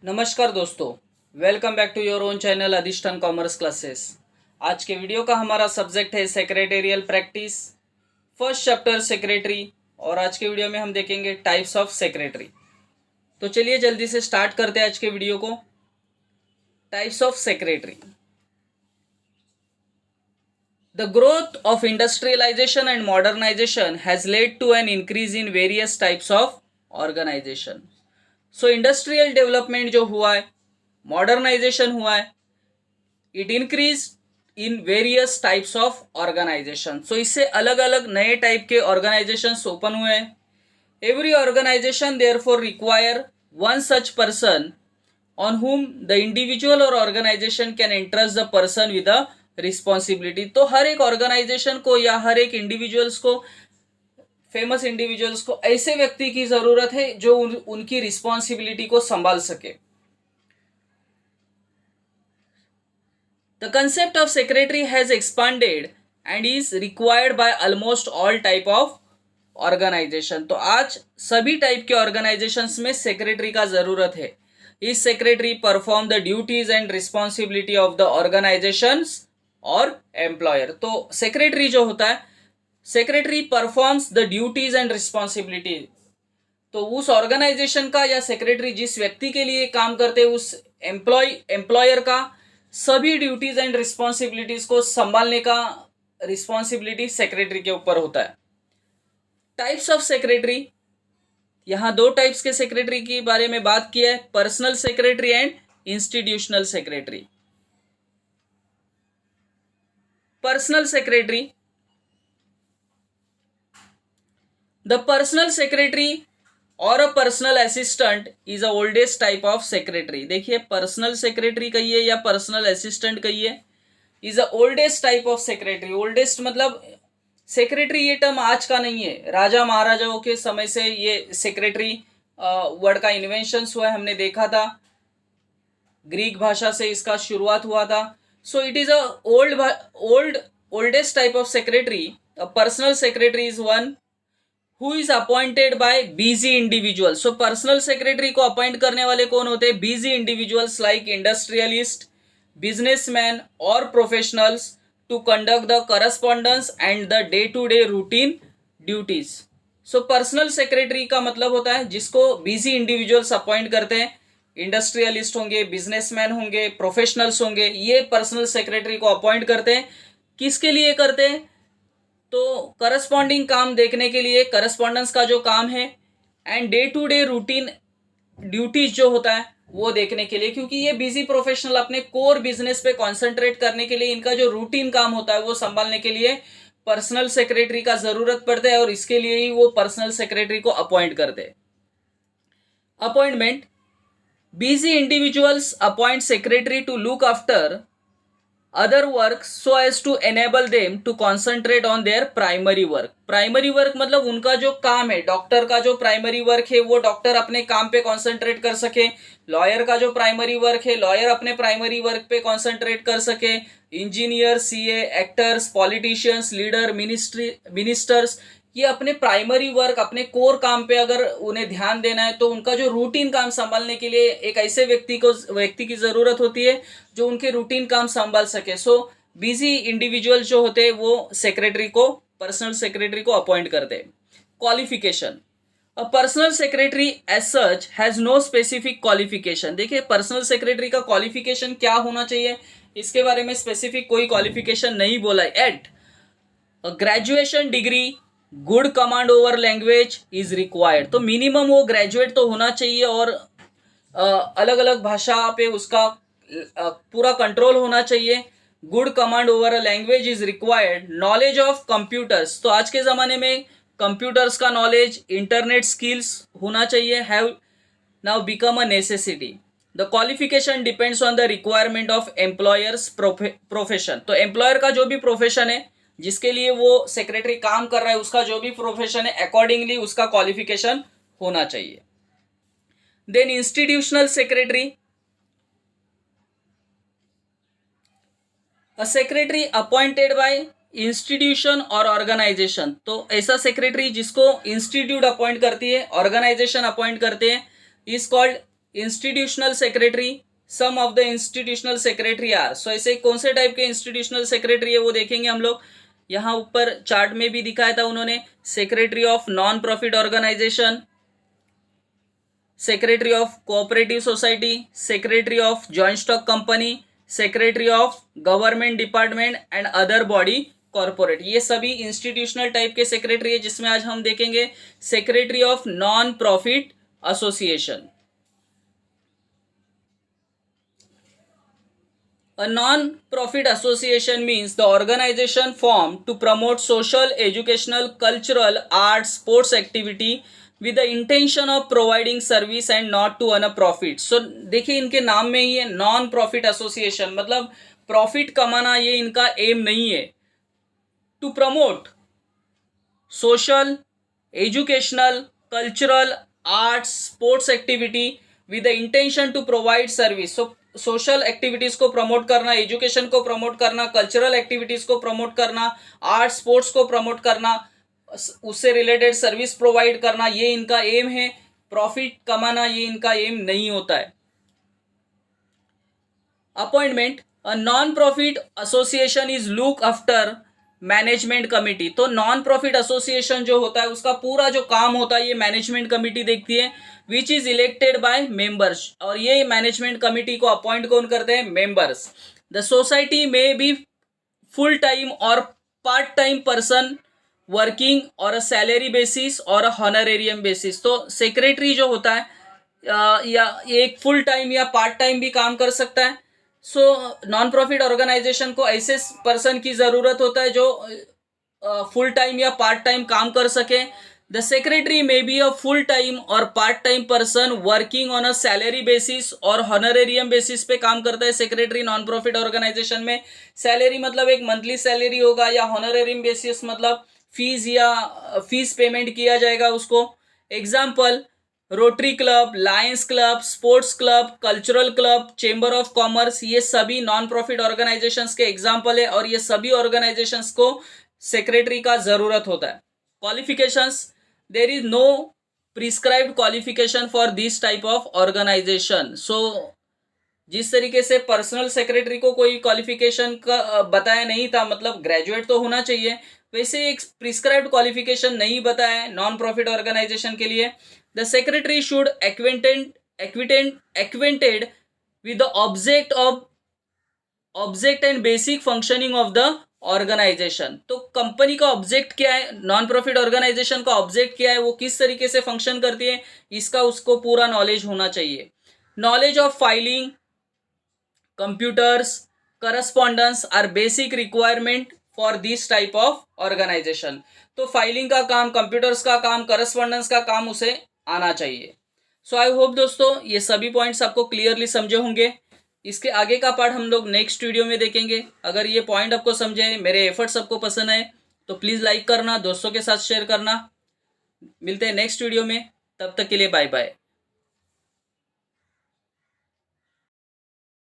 नमस्कार दोस्तों, welcome back to your own channel Adhishthan commerce classes. आज के वीडियो का हमारा सब्जेक्ट है secretarial practice, first chapter secretary. और आज के वीडियो में हम देखेंगे टाइप्स ऑफ सेक्रेटरी। तो चलिए जल्दी से स्टार्ट करते हैं आज के वीडियो को। Types of secretary. The growth of industrialization and modernization has led to an increase in various types of organization. So industrial development जो हुआ है, मॉडर्नाइजेशन हुआ है, it increase in various types of organization. So इससे अलग अलग नए type के ऑर्गेनाइजेशन ओपन हुए हैं। Every organization therefore require one such person on whom the individual और organization can entrust the person with a responsibility. तो हर एक ऑर्गेनाइजेशन को या हर एक इंडिविजुअल्स को, फेमस इंडिविजुअल्स को ऐसे व्यक्ति की जरूरत है जो उनकी रिस्पॉन्सिबिलिटी को संभाल सके। The concept of secretary has expanded and is required by almost all type of organization. तो आज सभी टाइप के ऑर्गेनाइजेशंस में सेक्रेटरी का जरूरत है। इस secretary perform the duties and responsibility of the organisations और एम्प्लॉयर। तो सेक्रेटरी जो होता है, secretary performs the duties and responsibility. तो उस ऑर्गेनाइजेशन का या सेक्रेटरी जिस व्यक्ति के लिए काम करते हैं उस एम्प्लॉयर का सभी ड्यूटीज एंड रिस्पॉन्सिबिलिटीज को संभालने का रिस्पॉन्सिबिलिटी सेक्रेटरी के ऊपर होता है। टाइप्स ऑफ सेक्रेटरी, यहां दो टाइप्स के सेक्रेटरी के बारे में बात किया है, personal secretary and institutional secretary. Personal secretary, the personal secretary और a personal assistant is a oldest type of secretary. देखिए, पर्सनल सेक्रेटरी कहिए या पर्सनल असिस्टेंट कहिए, is a oldest type of secretary. Oldest मतलब सेक्रेटरी ये term आज का नहीं है, राजा महाराजाओं के समय से ये सेक्रेटरी वर्ड का इन्वेंशन हुआ है, हमने देखा था। ग्रीक भाषा से इसका शुरुआत हुआ था। So it is a oldest type of secretary. A personal secretary is one who is appointed by busy individual. So personal secretary को अपॉइंट करने वाले कौन होते हैं? Busy individuals like industrialist, businessman और professionals to conduct the correspondence and the day to day routine duties. So personal secretary का मतलब होता है जिसको बिजी इंडिविजुअल्स अपॉइंट करते हैं। इंडस्ट्रियलिस्ट होंगे, बिजनेसमैन होंगे, प्रोफेशनल्स होंगे, ये पर्सनल सेक्रेटरी को अपॉइंट करते हैं। किसके लिए करते हैं? तो करस्पॉन्डिंग काम देखने के लिए, करस्पॉन्डेंस का जो काम है, and day to day routine duties जो होता है वो देखने के लिए, क्योंकि ये बिजी प्रोफेशनल अपने कोर बिजनेस पे कॉन्सेंट्रेट करने के लिए, इनका जो रूटीन काम होता है वो संभालने के लिए पर्सनल सेक्रेटरी का जरूरत पड़ता है और इसके लिए ही वो पर्सनल सेक्रेटरी को अपॉइंट करते हैं। Appointment, busy individuals appoint secretary to look after other work so as to enable them to concentrate on their primary work। Primary work मतलब उनका जो काम है, डॉक्टर का जो प्राइमरी वर्क है वो डॉक्टर अपने काम पे कॉन्सेंट्रेट कर सके। लॉयर का जो प्राइमरी वर्क है, लॉयर अपने प्राइमरी वर्क पे कॉन्सेंट्रेट कर सके। Engineer, CA, actors, politicians, leader, ministers, ये अपने प्राइमरी वर्क, अपने कोर काम पे अगर उन्हें ध्यान देना है तो उनका जो रूटीन काम संभालने के लिए एक ऐसे व्यक्ति की जरूरत होती है जो उनके रूटीन काम संभाल सके। सो बिजी इंडिविजुअल जो होते हैं वो सेक्रेटरी को, पर्सनल सेक्रेटरी को अपॉइंट करते हैं। Qualification, a personal secretary as such has no specific qualification. देखिए, पर्सनल सेक्रेटरी का क्वालिफिकेशन क्या होना चाहिए, इसके बारे में स्पेसिफिक कोई क्वालिफिकेशन नहीं बोला है। At graduation degree, good command over language is required. तो मिनिमम वो ग्रेजुएट तो होना चाहिए और अलग अलग भाषा पे उसका पूरा कंट्रोल होना चाहिए। Good command over a language is required. Knowledge of computers, तो आज के ज़माने में कंप्यूटर्स का नॉलेज, इंटरनेट स्किल्स होना चाहिए, have now become a necessity. The qualification depends on the requirement of employers profession. तो एम्प्लॉयर का जो भी प्रोफेशन है, जिसके लिए वो सेक्रेटरी काम कर रहा है, उसका जो भी प्रोफेशन है, अकॉर्डिंगली उसका क्वालिफिकेशन होना चाहिए। Then institutional secretary, a secretary appointed by institution और ऑर्गेनाइजेशन। तो ऐसा सेक्रेटरी जिसको इंस्टीट्यूट अपॉइंट करती है, ऑर्गेनाइजेशन अपॉइंट करते हैं, is called institutional secretary, some of the institutional secretary are. So ऐसे कौन से टाइप के इंस्टीट्यूशनल सेक्रेटरी है वो देखेंगे हम लोग। यहाँ ऊपर चार्ट में भी दिखाया था उन्होंने, secretary of non profit organization, secretary of cooperative society, secretary of joint stock company, secretary of government department and other body corporate. ये सभी इंस्टीट्यूशनल टाइप के सेक्रेटरी है, जिसमें आज हम देखेंगे secretary of non profit association. A non-profit association means the organization formed to promote social, educational, cultural, arts, sports activity with the intention of providing service and not to earn a profit. So देखिए इनके नाम में ही है non profit association, मतलब profit कमाना ये इनका एम नहीं है। To promote social, educational, cultural, arts, sports activity with the intention to provide service. So social activities को प्रमोट करना, एजुकेशन को प्रमोट करना, कल्चरल एक्टिविटीज को प्रमोट करना, आर्ट स्पोर्ट्स को प्रमोट करना, उससे रिलेटेड सर्विस प्रोवाइड करना, ये इनका एम है। प्रॉफिट कमाना ये इनका एम नहीं होता है। Appointment, a non profit association is look after management committee. तो नॉन प्रॉफिट एसोसिएशन जो होता है उसका पूरा जो काम होता है ये मैनेजमेंट कमिटी देखती है, which is elected by members. और ये मैनेजमेंट कमिटी को अपॉइंट कौन करते हैं? मेंबर्स। द सोसाइटी में बी फुल टाइम और पार्ट टाइम पर्सन वर्किंग और अ सैलरी बेसिस और अ हॉनरेरियम बेसिस। तो सेक्रेटरी जो होता है या एक फुल टाइम या पार्ट टाइम भी काम कर सकता है। सो नॉन प्रॉफिट ऑर्गेनाइजेशन को ऐसे पर्सन की ज़रूरत होता है जो फुल टाइम या पार्ट टाइम काम कर सके। The secretary may be a full time और part time person working on a salary basis और हॉनरेरियम बेसिस पे काम करता है सेक्रेटरी नॉन प्रॉफिट ऑर्गेनाइजेशन में। सैलरी मतलब एक मंथली सैलरी होगा, या हॉनरेरियम बेसिस मतलब फीस या फीस पेमेंट किया जाएगा उसको। Example, Rotary Club, Lions Club, sports club, cultural club, chamber of commerce, ये सभी नॉन प्रॉफिट ऑर्गेनाइजेशंस के एग्जाम्पल है। और ये सभी ऑर्गेनाइजेशंस को सेक्रेटरी का जरूरत होता है। Qualifications, there is no prescribed qualification for this type of organization. So जिस तरीके से पर्सनल सेक्रेटरी को कोई क्वालिफिकेशन का बताया नहीं था, मतलब ग्रेजुएट तो होना चाहिए, वैसे एक प्रिस्क्राइब्ड क्वालिफिकेशन नहीं बताया है नॉन प्रॉफिट ऑर्गेनाइजेशन के लिए। The secretary should acquainted with the object and basic functioning of the organization. तो कंपनी का ऑब्जेक्ट क्या है, नॉन प्रॉफिट ऑर्गेनाइजेशन का ऑब्जेक्ट क्या है, वो किस तरीके से फंक्शन करती है, इसका उसको पूरा नॉलेज होना चाहिए। Knowledge of filing, computers, correspondence are basic requirement for this type of organization. तो फाइलिंग का काम, कंप्यूटर्स का काम, करस्पॉन्डेंस का काम उसे आना चाहिए। सो आई होप दोस्तों ये सभी पॉइंट्स आपको क्लियरली समझे होंगे। इसके आगे का पार्ट हम लोग नेक्स्ट वीडियो में देखेंगे। अगर ये पॉइंट आपको समझे, मेरे एफर्ट्स आपको पसंद आए तो प्लीज़ लाइक करना, दोस्तों के साथ शेयर करना। मिलते हैं नेक्स्ट वीडियो में, तब तक के लिए बाय बाय।